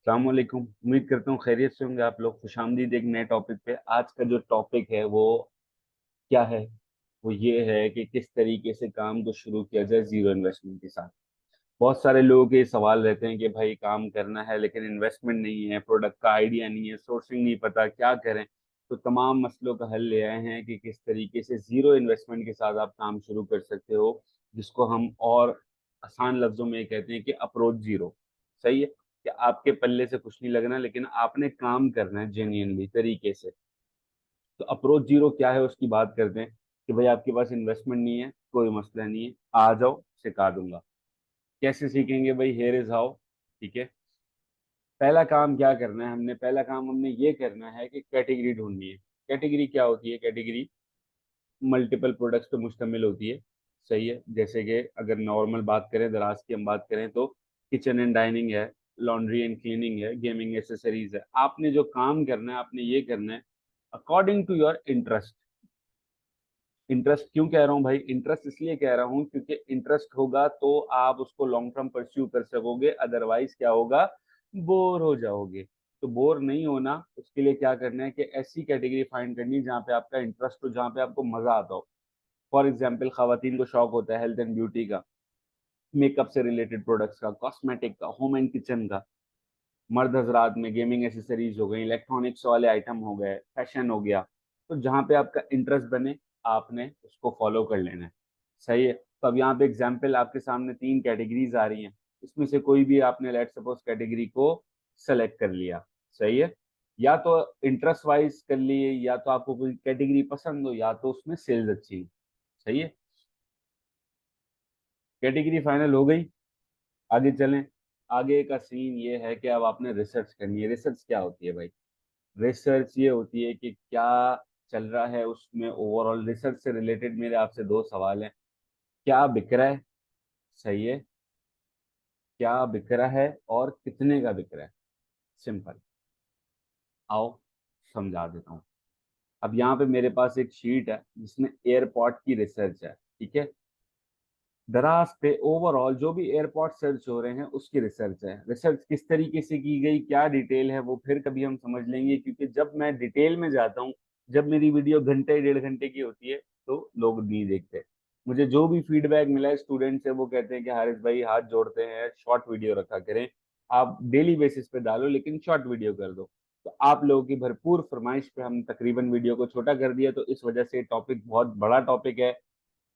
अस्सलाम वालेकुम। उम्मीद करता हूँ खैरियत से होंगे आप लोग। खुशामदीद एक नए टॉपिक पे। आज का जो टॉपिक है वो क्या है? वो ये है कि किस तरीके से काम को शुरू किया जाए जीरो इन्वेस्टमेंट के साथ। बहुत सारे लोगों के सवाल रहते हैं कि भाई काम करना है लेकिन इन्वेस्टमेंट नहीं है, प्रोडक्ट का आइडिया नहीं है, सोर्सिंग नहीं पता, क्या करें। तो तमाम मसलों का हल ले आए हैं कि किस तरीके से जीरो इन्वेस्टमेंट के साथ आप काम शुरू कर सकते हो, जिसको हम और आसान लफ्जों में कहते हैं कि अप्रोच जीरो। सही है कि आपके पल्ले से कुछ नहीं लगना, लेकिन आपने काम करना है जेन्युइनली तरीके से। तो अप्रोच जीरो क्या है उसकी बात करते हैं कि भाई आपके पास इन्वेस्टमेंट नहीं है, कोई मसला नहीं है, आ जाओ सिखा दूंगा। कैसे सीखेंगे भाई? Here is how. ठीक है। पहला काम क्या करना है हमने? पहला काम हमने ये करना है कि कैटेगरी ढूंढनी है। कैटेगरी क्या होती है? कैटेगरी मल्टीपल प्रोडक्ट्स पे मुश्तमिल होती है। सही है। जैसे कि अगर नॉर्मल बात करें, दराज की हम बात करें तो किचन एंड डाइनिंग है, लॉन्ड्री एंड क्लीनिंग है, गेमिंग एसेसरीज है। आपने जो काम करना है आपने ये करना है according to your interest. Interest क्यों कह रहा हूँ भाई? इंटरेस्ट इसलिए कह रहा हूँ क्योंकि इंटरेस्ट होगा तो आप उसको लॉन्ग टर्म परस्यू कर सकोगे, अदरवाइज क्या होगा? बोर हो जाओगे। तो बोर नहीं होना, उसके लिए क्या करना है कि ऐसी कैटेगरी फाइंड करनी है जहाँ पे आपका इंटरेस्ट हो, जहाँ पे आपको मजा आता हो। फॉर एग्जाम्पल, खातन को शौक होता है हेल्थ एंड ब्यूटी का, मेकअप से रिलेटेड प्रोडक्ट्स का, कॉस्मेटिक का, होम एंड किचन का। मर्द हजरात में गेमिंग एसेसरीज हो गई, इलेक्ट्रॉनिक्स वाले आइटम हो गए, फैशन हो गया। तो जहाँ पे आपका इंटरेस्ट बने आपने उसको फॉलो कर लेना है। सही है। तो अब यहाँ पे एग्जाम्पल आपके सामने तीन कैटेगरीज आ रही हैं। इसमें से कोई भी आपने लेट सपोज कैटेगरी को सेलेक्ट कर लिया। सही है। या तो इंटरेस्ट वाइज कर लिए, या तो आपको कोई कैटेगरी पसंद हो, या तो उसमें सेल्स अच्छी। सही है। कैटेगरी फाइनल हो गई। आगे चलें। आगे का सीन ये है कि अब आपने रिसर्च करनी है। रिसर्च क्या होती है भाई? रिसर्च ये होती है कि क्या चल रहा है उसमें ओवरऑल। रिसर्च से रिलेटेड मेरे आपसे दो सवाल हैं। क्या बिक रहा है? सही है। क्या बिक रहा है और कितने का बिक रहा है? सिंपल। आओ समझा देता हूँ। अब यहाँ पे मेरे पास एक शीट है जिसमें एयरपोर्ट की रिसर्च है। ठीक है। दराज पे ओवरऑल जो भी एयरपोर्ट सर्च हो रहे हैं उसकी रिसर्च है। रिसर्च किस तरीके से की गई, क्या डिटेल है, वो फिर कभी हम समझ लेंगे, क्योंकि जब मैं डिटेल में जाता हूँ, जब मेरी वीडियो घंटे डेढ़ घंटे की होती है तो लोग नहीं देखते। मुझे जो भी फीडबैक मिला है स्टूडेंट से, वो कहते हैं कि हारिस भाई हाथ जोड़ते हैं, शॉर्ट वीडियो रखा करें। आप डेली बेसिस पे डालो लेकिन शॉर्ट वीडियो कर दो। तो आप लोगों की भरपूर फरमाइश पे हम तकरीबन वीडियो को छोटा कर दिया, तो इस वजह से टॉपिक बहुत बड़ा टॉपिक है।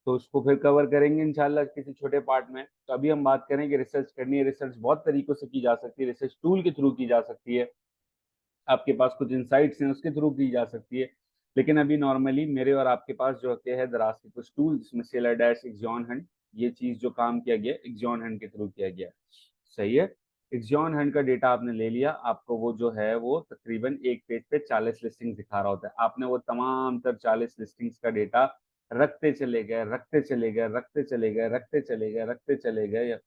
तो उसको फिर कवर करेंगे इंशाल्लाह किसी छोटे पार्ट में। तो अभी हम बात करें कि रिसर्च करनी है। रिसर्च बहुत तरीकों से की जा सकती है। रिसर्च टूल के थ्रू की जा सकती है, आपके पास कुछ इंसाइट्स हैं उसके थ्रू की जा सकती है। लेकिन अभी नॉर्मली मेरे और आपके पास जो होते हैं दराज के कुछ टूल, जिसमें सेलर डैश, एग्जॉन हंट, ये चीज जो काम किया गया एग्जॉन हंट के थ्रू किया गया। सही है। एग्जॉन हंट का डेटा आपने ले लिया, आपको वो जो है वो तकरीबन एक पेज पे 40 लिस्टिंग दिखा रहा होता है। आपने वो तमाम तर 40 लिस्टिंग्स का डेटा रखते चले गए, रखते चले गए, रखते चले गए, रखते चले गए, रखते चले गए।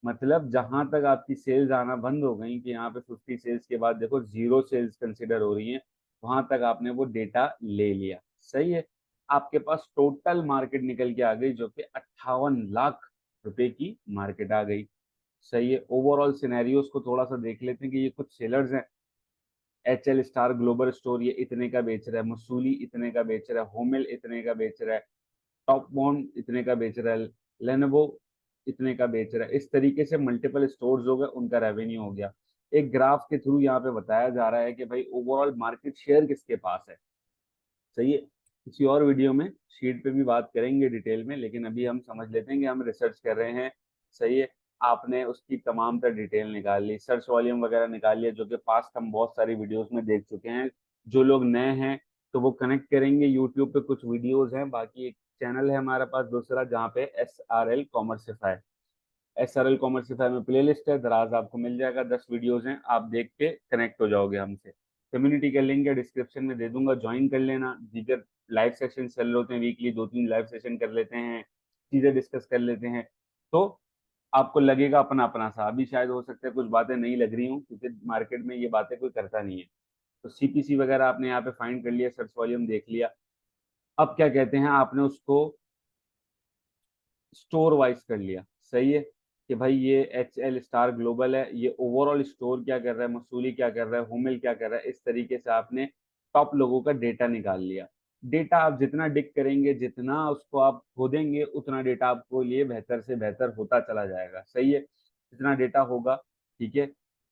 मतलब जहां तक आपकी सेल्स आना बंद हो गई कि यहाँ पे 50 सेल्स के बाद देखो जीरो सेल्स कंसिडर हो रही हैं, वहां तक आपने वो डेटा ले लिया। सही है। आपके पास टोटल मार्केट निकल के आ गई जो कि 58 लाख रुपए की मार्केट आ गई। सही है। ओवरऑल सिनेरियोस को थोड़ा सा देख लेते हैं कि ये कुछ सेलर्स हैं। HL स्टार ग्लोबल स्टोर ये इतने का बेच रहा है, मसूली इतने का बेच रहा है, होमिल इतने का बेच रहा है, टॉप बॉन्ड इतने का बेच रहा है, लेनोवो इतने का बेच रहा है। इस तरीके से मल्टीपल स्टोर्स हो गए, उनका रेवेन्यू हो गया। एक ग्राफ के थ्रू यहाँ पे बताया जा रहा है कि भाई ओवरऑल मार्केट शेयर किसके पास है। सही है। किसी और वीडियो में शीट पे भी बात करेंगे डिटेल में, लेकिन अभी हम समझ लेते हैं कि हम रिसर्च कर रहे हैं। सही है। आपने उसकी तमाम तर डिटेल निकाल ली, सर्च वॉल्यूम वगैरह निकाल लिया, जो कि पास्ट हम बहुत सारी वीडियोस में देख चुके हैं। जो लोग नए हैं तो वो कनेक्ट करेंगे, यूट्यूब पे कुछ वीडियोस हैं, बाकी एक चैनल है हमारे पास दूसरा जहाँ पे SRL कॉमर्सिफाई। SRL कॉमर्सिफाई में प्ले लिस्ट है, दराज आपको मिल जाएगा, 10 वीडियोज हैं, आप देख के कनेक्ट हो जाओगे हमसे। कम्युनिटी का लिंक है डिस्क्रिप्शन में दे दूंगा, ज्वाइन कर लेना। दीगर लाइव सेशन चल रहे होते हैं, वीकली 2-3 लाइव सेशन कर लेते हैं, चीजें डिस्कस कर लेते हैं। तो आपको लगेगा अपना अपना सा। अभी शायद हो सकता है कुछ बातें नहीं लग रही हूँ, क्योंकि मार्केट में ये बातें कोई करता नहीं है। तो CPC वगैरह आपने यहाँ पे फाइंड कर लिया, सर्च वॉल्यूम देख लिया। अब क्या कहते हैं, आपने उसको स्टोर वाइज कर लिया। सही है। कि भाई ये HL स्टार ग्लोबल है, ये ओवरऑल स्टोर क्या कर रहा है, मसूली क्या कर रहा है, हुमिल क्या कर रहा है। इस तरीके से आपने टॉप लोगों का डेटा निकाल लिया। डेटा आप जितना डिग करेंगे, जितना उसको आप खोदेंगे, उतना डेटा आपको लिए बेहतर से बेहतर होता चला जाएगा। सही है, जितना डेटा होगा, ठीक है,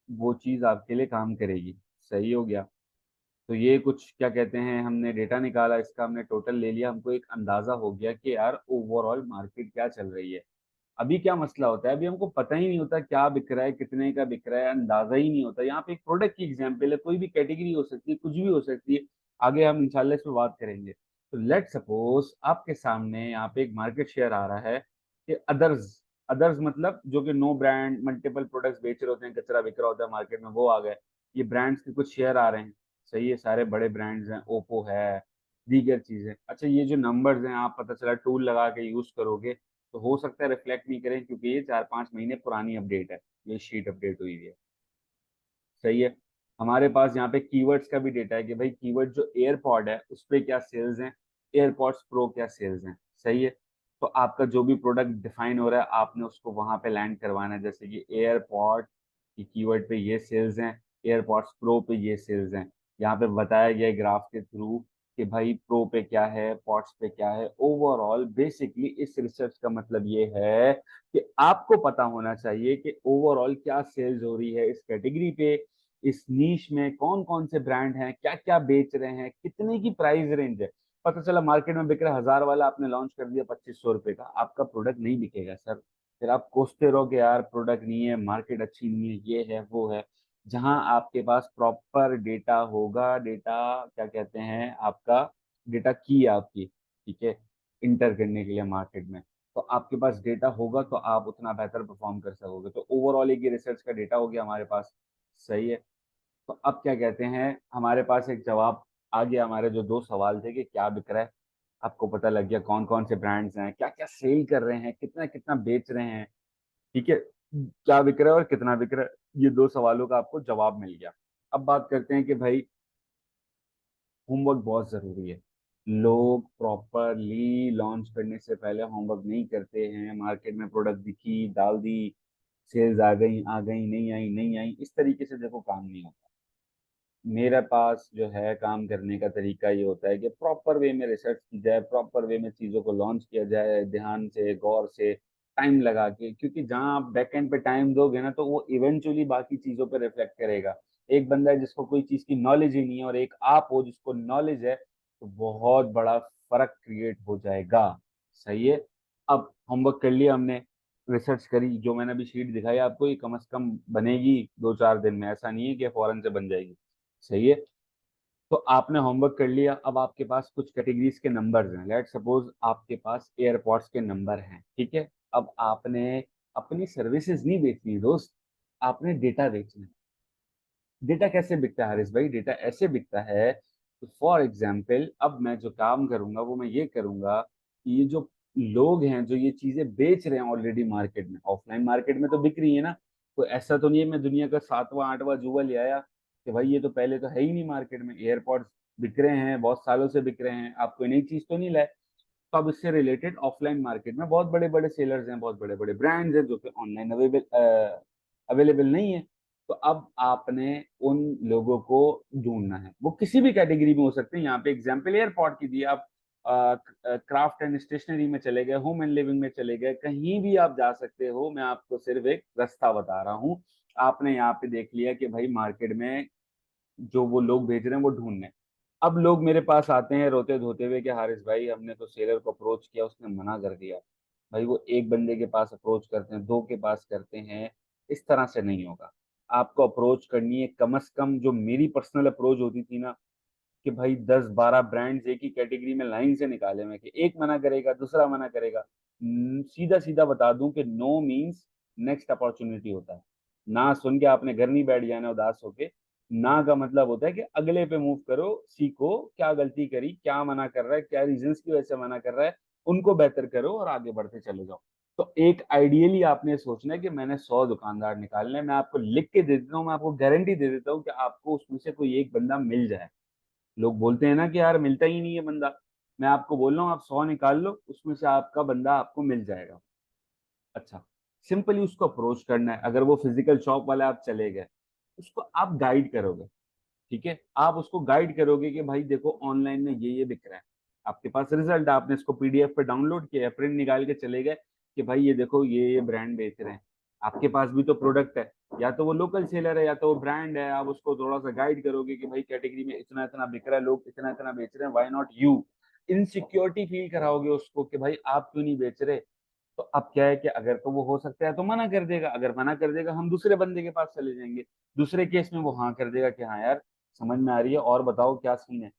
वो चीज आपके लिए काम करेगी। सही हो गया। तो ये कुछ क्या कहते हैं, हमने डेटा निकाला, इसका हमने टोटल ले लिया, हमको एक अंदाजा हो गया कि यार ओवरऑल मार्केट क्या चल रही है। अभी क्या मसला होता है, अभी हमको पता ही नहीं होता क्या बिक रहा है, कितने का बिक रहा है, अंदाजा ही नहीं होता। यहाँ पे एक प्रोडक्ट की एग्जांपल है, कोई भी कैटेगरी हो सकती है, कुछ भी हो सकती है। आगे हम इंशाल्लाह इस पर बात करेंगे। तो लेट सपोज आपके सामने यहाँ पे एक मार्केट शेयर आ रहा है कि अदर्स, अदर्स मतलब जो कि नो ब्रांड मल्टीपल प्रोडक्ट्स बेच रहे होते हैं, कचरा बिक रहा होता है मार्केट में, वो आ गए। ये ब्रांड्स के कुछ शेयर आ रहे हैं। सही है, सारे बड़े ब्रांड्स हैं, ओप्पो है, दीगर चीजें। अच्छा, ये जो नंबर्स हैं, आप पता चला टूल लगा के यूज करोगे तो हो सकता है रिफ्लेक्ट नहीं करें, क्योंकि ये 4-5 महीने पुरानी अपडेट है, ये शीट अपडेट हुई है। सही है। हमारे पास यहाँ पे कीवर्ड्स का भी डेटा है कि भाई कीवर्ड जो एयरपॉड है उस पे क्या सेल्स हैं, एयरपॉड्स प्रो क्या सेल्स हैं। सही है। तो आपका जो भी प्रोडक्ट डिफाइन हो रहा है, आपने उसको वहां पे लैंड करवाना है। जैसे कि एयरपॉड की कीवर्ड पे ये सेल्स हैं, एयरपॉड्स प्रो पे ये सेल्स हैं। यहाँ पे बताया गया ग्राफ के थ्रू कि भाई प्रो पे क्या है, पॉड्स पे क्या है। ओवरऑल बेसिकली इस रिसर्च का मतलब ये है कि आपको पता होना चाहिए कि ओवरऑल क्या सेल्स हो रही है इस कैटेगरी पे, इस नीश में कौन कौन से ब्रांड हैं, क्या क्या बेच रहे हैं, कितने की प्राइस रेंज है। पता चला मार्केट में बिक रहा है 1000 वाला, आपने लॉन्च कर दिया 2500 रुपए का, आपका प्रोडक्ट नहीं बिकेगा सर। फिर आप कोसते रहो कि यार प्रोडक्ट नहीं है, मार्केट अच्छी नहीं है, ये है वो है। जहां आपके पास प्रॉपर डेटा होगा, डेटा क्या कहते हैं आपका, डेटा की है आपकी, ठीक है, इंटर करने के लिए मार्केट में। तो आपके पास डेटा होगा तो आप उतना बेहतर परफॉर्म कर सकोगे। तो ओवरऑल एक रिसर्च का डेटा हो गया हमारे पास। सही है। तो अब क्या कहते हैं, हमारे पास एक जवाब आ गया। हमारे जो दो सवाल थे कि क्या बिक रहा है, आपको पता लग गया कौन कौन से ब्रांड्स हैं, क्या क्या सेल कर रहे हैं, कितना कितना बेच रहे हैं। ठीक है, क्या बिक रहा है और कितना बिक रहा है, ये दो सवालों का आपको जवाब मिल गया। अब बात करते हैं कि भाई होमवर्क बहुत जरूरी है। लोग प्रॉपरली लॉन्च करने से पहले होमवर्क नहीं करते हैं। मार्केट में प्रोडक्ट दिखी, डाल दी, सेल्स आ गई, नहीं आई, नहीं आई, इस तरीके से देखो काम नहीं होता। मेरे पास जो है काम करने का तरीका ये होता है कि प्रॉपर वे में रिसर्च की जाए, प्रॉपर वे में चीज़ों को लॉन्च किया जाए, ध्यान से, गौर से, टाइम लगा के। क्योंकि जहां आप बैक एंड पे टाइम दोगे ना, तो वो इवेंचुअली बाकी चीज़ों पे रिफ्लेक्ट करेगा। एक बंदा है जिसको कोई चीज़ की नॉलेज ही नहीं है, और एक आप हो जिसको नॉलेज है, तो बहुत बड़ा फर्क क्रिएट हो जाएगा। सही है। अब होमवर्क कर लिया हमने, रिसर्च करी, जो मैंने अभी शीट दिखाई आपको, ये कम से कम बनेगी 2-4 दिन में, ऐसा नहीं है कि फौरन से बन जाएगी। सही है। तो आपने होमवर्क कर लिया, अब आपके पास कुछ कैटेगरीज के नंबर्स हैं। लेट सपोज आपके पास एयरपॉड्स के नंबर हैं, ठीक है। अब आपने अपनी सर्विसेज नहीं बेचनी दोस्त, आपने डेटा बेचना है। डेटा कैसे बिकता है हारिस भाई, डेटा ऐसे बिकता है। तो फॉर एग्जाम्पल अब मैं जो काम करूंगा वो मैं ये करूंगा कि ये जो लोग हैं जो ये चीजें बेच रहे हैं ऑलरेडी मार्केट में, ऑफलाइन मार्केट में तो बिक रही है ना। कोई ऐसा तो नहीं है मैं दुनिया का 7वां 8वां जुआ ले आया कि भाई ये तो पहले तो है ही नहीं मार्केट में। एयरपॉड्स बिक रहे हैं, बहुत सालों से बिक रहे हैं, आप कोई नई चीज तो नहीं लाए। तो अब इससे रिलेटेड ऑफलाइन मार्केट में बहुत बड़े बड़े सेलर्स हैं, बहुत बड़े बड़े ब्रांड्स हैं जो कि ऑनलाइन अवेलेबल अवेलेबल नहीं है। तो अब आपने उन लोगों को ढूंढना है, वो किसी भी कैटेगरी में हो सकते हैं। यहाँ पे एग्जाम्पल एयरपॉड की दी, आप क्राफ्ट एंड स्टेशनरी में चले गए, होम एंड लिविंग में चले गए, कहीं भी आप जा सकते हो। मैं आपको सिर्फ एक रास्ता बता रहा हूँ। आपने यहाँ पे देख लिया कि भाई मार्केट में जो वो लोग भेज रहे हैं वो ढूंढने। अब लोग मेरे पास आते हैं रोते धोते हुए कि हारिस भाई हमने तो सेलर को अप्रोच किया, उसने मना कर दिया। भाई वो एक बंदे के पास अप्रोच करते हैं, दो के पास करते हैं, इस तरह से नहीं होगा। आपको अप्रोच करनी है कम से कम, जो मेरी पर्सनल अप्रोच होती थी ना, कि भाई 10-12 ब्रांड्स एक ही कैटेगरी में लाइन से निकाले में, कि एक मना करेगा दूसरा मना करेगा। सीधा सीधा बता दूं कि नो मीन्स नेक्स्ट अपॉर्चुनिटी होता है। ना सुन के आपने घर नहीं बैठ जाना उदास होके। ना का मतलब होता है कि अगले पे मूव करो, सीखो क्या गलती करी, क्या मना कर रहा है, क्या रीजंस की वजह से मना कर रहा है, उनको बेहतर करो और आगे बढ़ते चले जाओ। तो एक आइडियली आपने सोचना है कि मैंने 100 दुकानदार निकालने हैं। मैं आपको लिख के दे देता हूँ, मैं आपको गारंटी दे देता हूँ कि आपको उसमें से कोई एक बंदा मिल जाए। लोग बोलते हैं ना कि यार मिलता ही नहीं है बंदा, मैं आपको बोल रहा हूँ आप 100 निकाल लो, उसमें से आपका बंदा आपको मिल जाएगा। अच्छा, सिंपली उसको अप्रोच करना है। अगर वो फिजिकल शॉप वाला आप चले गए, उसको आप गाइड करोगे, ठीक है, आप उसको गाइड करोगे कि भाई देखो ऑनलाइन में ये बिक रहा है, आपके पास रिजल्ट, आपने इसको पीडीएफ पे डाउनलोड किया, प्रिंट निकाल के चले गए कि भाई ये देखो ये ब्रांड बेच रहे हैं, आपके पास भी तो प्रोडक्ट है, या तो वो लोकल सेलर है या तो वो ब्रांड है, आप उसको थोड़ा सा गाइड करोगे कि भाई कैटेगरी में इतना इतना बिक रहा है, लोग इतना इतना बेच रहे हैं, why not you. Insecurity feel कराओगे उसको कि भाई आप क्यों नहीं बेच रहे। तो अब क्या है कि अगर तो वो हो सकता है तो मना कर देगा, अगर मना कर देगा हम दूसरे बंदे के पास चले जाएंगे, दूसरे केस में वो हाँ कर देगा कि हाँ यार समझ में आ रही है, और बताओ क्या सीन है,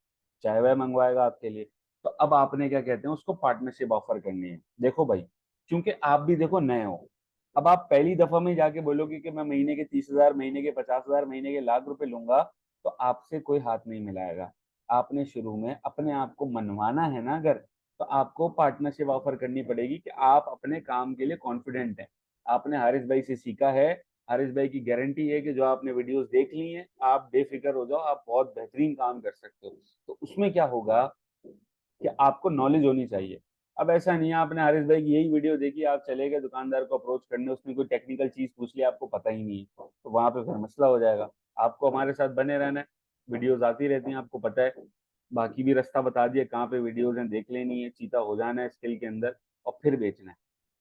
चाय वाय मंगवाएगा आपके लिए। तो अब आपने क्या कहते हैं उसको पार्टनरशिप ऑफर करनी है। देखो भाई, क्योंकि आप भी देखो नए हो, अब आप पहली दफा में जाके बोलोगे कि मैं महीने के 30,000, महीने के 50,000, महीने के लाख रुपए लूंगा, तो आपसे कोई हाथ नहीं मिलाएगा। आपने शुरू में अपने आप को मनवाना है ना, अगर तो आपको पार्टनरशिप ऑफर करनी पड़ेगी कि आप अपने काम के लिए कॉन्फिडेंट हैं, आपने हारिस भाई से सीखा है, हारिस भाई की गारंटी है कि जो आपने वीडियोस देख ली हैं आप बेफिक्र हो जाओ, आप बहुत बेहतरीन काम कर सकते हो। तो उसमें क्या होगा कि आपको नॉलेज होनी चाहिए। अब ऐसा नहीं है आपने हारिस भाई की यही वीडियो देखी, आप चले गए दुकानदार को अप्रोच करने, उसने कोई टेक्निकल चीज पूछ लिया आपको पता ही नहीं है, तो वहां पे फिर मसला हो जाएगा। आपको हमारे साथ बने रहना है, वीडियोज आती रहती हैं आपको पता है, बाकी भी रास्ता बता दिया कहाँ पे वीडियोज हैं, देख लेनी है, चीता हो जाना है स्किल के अंदर और फिर बेचना है।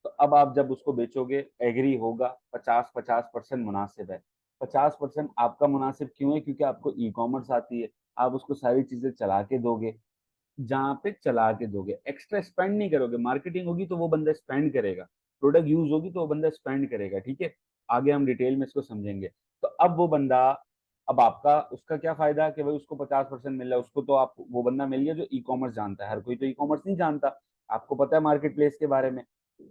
तो अब आप जब उसको बेचोगे एग्री होगा, 50-50% मुनासिब है। 50% आपका मुनासिब क्यों है, क्योंकि आपको ई कॉमर्स आती है, आप उसको सारी चीजें चला के दोगे, जहाँ पे चला के दोगे, एक्स्ट्रा स्पेंड नहीं करोगे, मार्केटिंग होगी तो वो बंदा स्पेंड करेगा, प्रोडक्ट यूज होगी तो वो बंदा स्पेंड करेगा, ठीक है। आगे हम डिटेल में इसको समझेंगे। तो अब वो बंदा, अब आपका उसका क्या फायदा कि भाई उसको 50% मिल रहा है, उसको तो आप वो बंदा मिल गया जो ई कॉमर्स जानता है, हर कोई तो ई कॉमर्स नहीं जानता, आपको पता है मार्केट प्लेस के बारे में।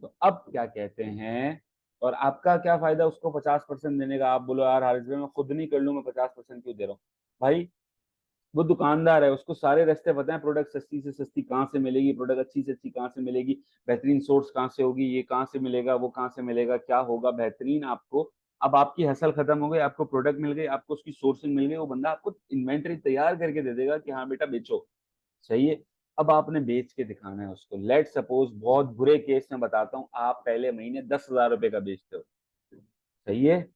तो अब क्या कहते हैं, और आपका क्या फायदा उसको 50% देने का, आप बोलो यार हारिस भाई मैं खुद नहीं कर लूँ, मैं 50% क्यों दे रहा हूँ। भाई वो दुकानदार है, उसको सारे रास्ते पता है, प्रोडक्ट सस्ती से सस्ती कहाँ से मिलेगी, प्रोडक्ट अच्छी से अच्छी कहाँ से मिलेगी, बेहतरीन सोर्स कहाँ से होगी, ये कहाँ से मिलेगा, वो कहाँ से मिलेगा, क्या होगा बेहतरीन आपको। अब आपकी हसल खत्म हो गई, आपको प्रोडक्ट मिल गई, आपको उसकी सोर्सिंग मिल गई, वो बंदा आपको इन्वेंटरी तैयार करके दे देगा कि हाँ बेटा बेचो, सही है। अब आपने बेच के दिखाना है उसको। लेट सपोज, बहुत बुरे केस में बताता हूँ, आप पहले महीने 10,000 रुपए का बेचते हो, सही है,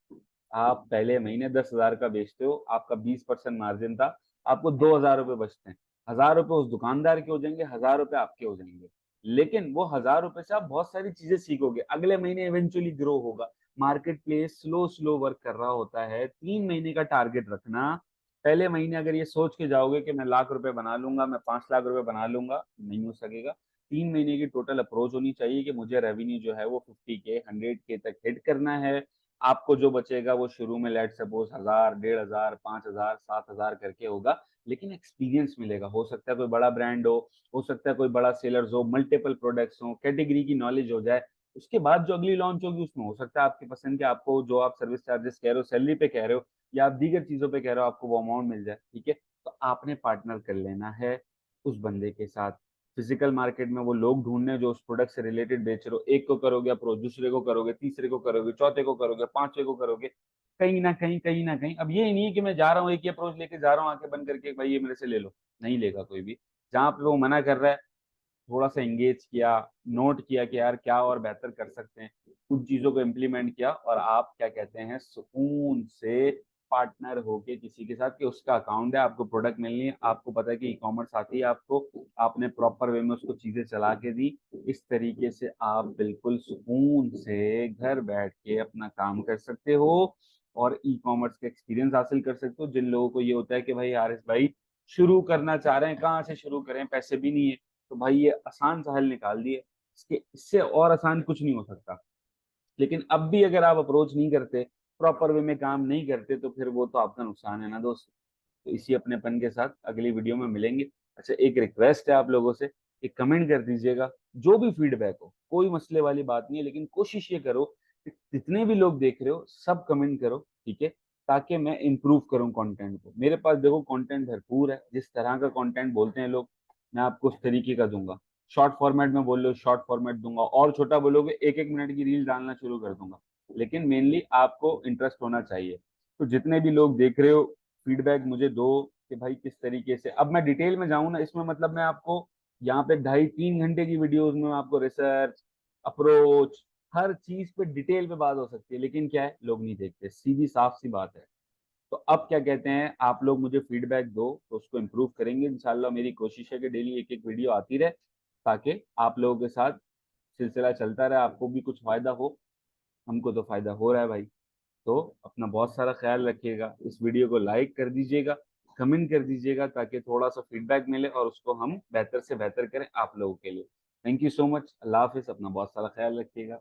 आप पहले महीने 10,000 का बेचते हो, आपका 20% मार्जिन था, आपको 2,000 रुपये बचते हैं, 1,000 रुपये उस दुकानदार के हो जाएंगे, 1,000 रुपये आपके हो जाएंगे। लेकिन वो 1,000 रुपये से आप बहुत सारी चीजें सीखोगे, अगले महीने इवेंचुअली ग्रो होगा। Market place slow slow work कर रहा होता है, 3 महीने का टारगेट रखना। पहले महीने अगर ये सोच के जाओगे कि मैं लाख रुपए बना लूंगा, मैं 5 लाख रुपए बना लूंगा, नहीं हो सकेगा। 3 महीने की टोटल अप्रोच होनी चाहिए कि मुझे रेवेन्यू जो है वो 50K 100K तक हिट करना है। आपको जो बचेगा वो शुरू में लेट सपोज 1,000, 1,500, 5,000, 7,000 करके होगा, लेकिन एक्सपीरियंस मिलेगा। हो सकता है कोई बड़ा ब्रांड हो सकता है कोई बड़ा सेलर्स हो, मल्टीपल प्रोडक्ट्स हो, कैटेगरी की नॉलेज हो जाए। उसके बाद जो अगली लॉन्च होगी उसमें हो सकता है आपकी पसंद के, आपको जो आप सर्विस चार्जेस कह रहे हो, सैलरी पे कह रहे हो, या आप दीगर चीजों पे कह रहे हो, आपको वो अमाउंट मिल जाए, ठीक है। तो आपने पार्टनर कर लेना है उस बंदे के साथ। फिजिकल मार्केट में वो लोग ढूंढने जो उस प्रोडक्ट से रिलेटेड बेच रहे हो, एक को करोगे अप्रोच, दूसरे को करोगे, तीसरे को करोगे, चौथे को करोगे, पांचवे को करोगे, कहीं ना कहीं कहीं ना कहीं। अब ये नहीं है कि मैं जा रहा हूँ एक ही अप्रोच लेके जा रहा हूँ आंखें बंद करके भाई ये मेरे से ले लो, नहीं लेगा कोई भी। जहां पे वो मना कर रहा है, थोड़ा सा एंगेज किया, नोट किया कि यार क्या और बेहतर कर सकते हैं, उन चीजों को इम्प्लीमेंट किया, और आप क्या कहते हैं सुकून से पार्टनर होके किसी के साथ, कि उसका अकाउंट है, आपको प्रोडक्ट मिलनी है, आपको पता है कि ई कॉमर्स आती है आपको, आपने प्रॉपर वे में उसको चीजें चला के दी, इस तरीके से आप बिल्कुल सुकून से घर बैठ के अपना काम कर सकते हो और ई कॉमर्स का एक्सपीरियंस हासिल कर सकते हो। जिन लोगों को ये होता है कि भाई हारिस भाई शुरू करना चाह रहे हैं, कहाँ से शुरू करें, पैसे भी नहीं है, तो भाई ये आसान सा हल निकाल दिए, इसके इससे और आसान कुछ नहीं हो सकता। लेकिन अब भी अगर आप अप्रोच नहीं करते, प्रॉपर वे में काम नहीं करते, तो फिर वो तो आपका नुकसान है ना दोस्त। तो इसी अपनेपन के साथ अगली वीडियो में मिलेंगे। अच्छा, एक रिक्वेस्ट है आप लोगों से, एक कमेंट कर दीजिएगा, जो भी फीडबैक हो, कोई मसले वाली बात नहीं है, लेकिन कोशिश ये करो कि जितने भी लोग देख रहे हो सब कमेंट करो, ठीक है, ताकि मैं इंप्रूव करूं कंटेंट को। मेरे पास देखो कंटेंट भरपूर है, जिस तरह का कंटेंट बोलते हैं लोग मैं आपको उस तरीके का दूंगा। शॉर्ट फॉर्मेट में बोल लो शॉर्ट फॉर्मेट दूंगा, और छोटा बोलोगे 1-1 मिनट की रील डालना शुरू कर दूंगा, लेकिन मेनली आपको इंटरेस्ट होना चाहिए। तो जितने भी लोग देख रहे हो फीडबैक मुझे दो कि भाई किस तरीके से। अब मैं डिटेल में जाऊं ना इसमें, मतलब मैं आपको यहाँ पे 2.5-3 घंटे की वीडियोस में आपको रिसर्च, अप्रोच, हर चीज पे डिटेल पे बात हो सकती है, लेकिन क्या है, लोग नहीं देखते, सीधी साफ सी बात है। तो अब क्या कहते हैं, आप लोग मुझे फीडबैक दो तो उसको इम्प्रूव करेंगे इंशाल्लाह। मेरी कोशिश है कि डेली एक एक वीडियो आती रहे, ताकि आप लोगों के साथ सिलसिला चलता रहे, आपको भी कुछ फायदा हो, हमको तो फायदा हो रहा है भाई। तो अपना बहुत सारा ख्याल रखिएगा, इस वीडियो को लाइक कर दीजिएगा, कमेंट कर दीजिएगा, ताकि थोड़ा सा फीडबैक मिले और उसको हम बेहतर से बेहतर करें आप लोगों के लिए। थैंक यू सो मच, अल्लाह हाफिज़, अपना बहुत सारा ख्याल रखिएगा।